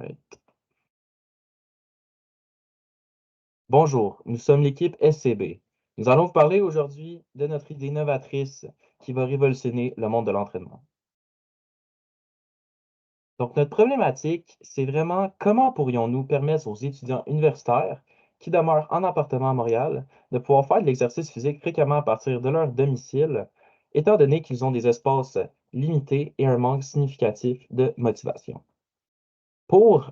Ouais. Bonjour, nous sommes l'équipe SCB. Nous allons vous parler aujourd'hui de notre idée novatrice qui va révolutionner le monde de l'entraînement. Donc, notre problématique, c'est vraiment comment pourrions-nous permettre aux étudiants universitaires qui demeurent en appartement à Montréal de pouvoir faire de l'exercice physique fréquemment à partir de leur domicile, étant donné qu'ils ont des espaces limités et un manque significatif de motivation. Pour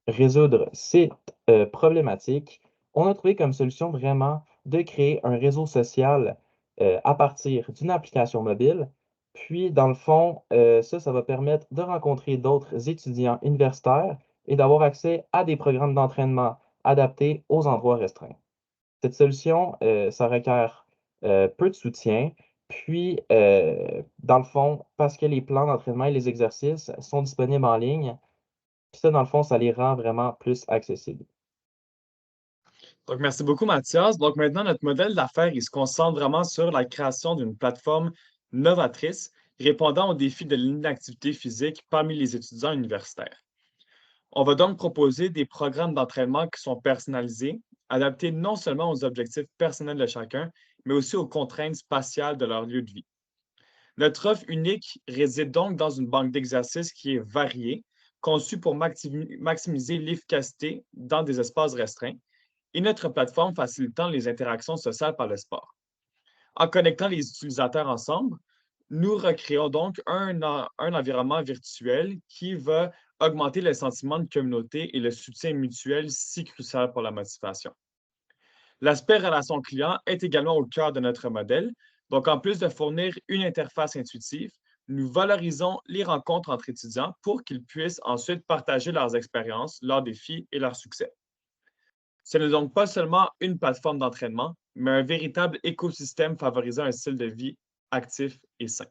résoudre cette problématique, on a trouvé comme solution vraiment de créer un réseau social à partir d'une application mobile. Puis, dans le fond, ça va permettre de rencontrer d'autres étudiants universitaires et d'avoir accès à des programmes d'entraînement adaptés aux endroits restreints. Cette solution, ça requiert peu de soutien. Puis, dans le fond, parce que les plans d'entraînement et les exercices sont disponibles en ligne, puis ça, dans le fond, ça les rend vraiment plus accessibles. Donc, merci beaucoup, Mathias. Donc, maintenant, notre modèle d'affaires, il se concentre vraiment sur la création d'une plateforme novatrice répondant aux défis de l'inactivité physique parmi les étudiants universitaires. On va donc proposer des programmes d'entraînement qui sont personnalisés, adaptés non seulement aux objectifs personnels de chacun, mais aussi aux contraintes spatiales de leur lieu de vie. Notre offre unique réside donc dans une banque d'exercices qui est variée, conçue pour maximiser l'efficacité dans des espaces restreints et notre plateforme facilitant les interactions sociales par le sport. En connectant les utilisateurs ensemble, nous recréons donc un environnement virtuel qui va augmenter le sentiment de communauté et le soutien mutuel si crucial pour la motivation. L'aspect relation client est également au cœur de notre modèle. Donc, en plus de fournir une interface intuitive, nous valorisons les rencontres entre étudiants pour qu'ils puissent ensuite partager leurs expériences, leurs défis et leurs succès. Ce n'est donc pas seulement une plateforme d'entraînement, mais un véritable écosystème favorisant un style de vie actif et sain.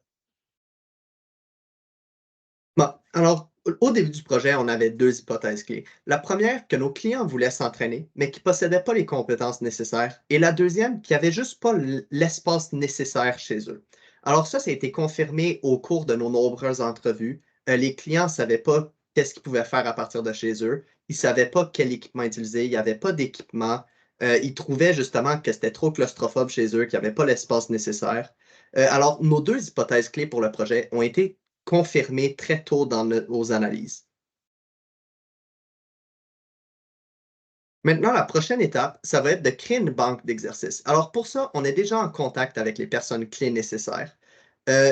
Bon, alors, au début du projet, on avait deux hypothèses clés. La première, que nos clients voulaient s'entraîner, mais qui ne possédaient pas les compétences nécessaires. Et la deuxième, qui n'avaient juste pas l'espace nécessaire chez eux. Alors ça a été confirmé au cours de nos nombreuses entrevues. Les clients ne savaient pas qu'est-ce qu'ils pouvaient faire à partir de chez eux. Ils ne savaient pas quel équipement utiliser. Il n'y avait pas d'équipement. Ils trouvaient justement que c'était trop claustrophobe chez eux, qu'il n'y avait pas l'espace nécessaire. Alors, nos deux hypothèses clés pour le projet ont été confirmé très tôt dans nos analyses. Maintenant, la prochaine étape, ça va être de créer une banque d'exercices. Alors pour ça, on est déjà en contact avec les personnes clés nécessaires.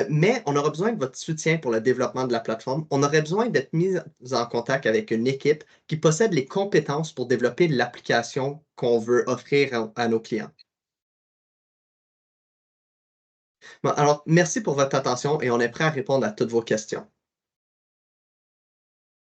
Mais on aura besoin de votre soutien pour le développement de la plateforme. On aurait besoin d'être mis en contact avec une équipe qui possède les compétences pour développer l'application qu'on veut offrir à nos clients. Bon, alors, merci pour votre attention et on est prêt à répondre à toutes vos questions.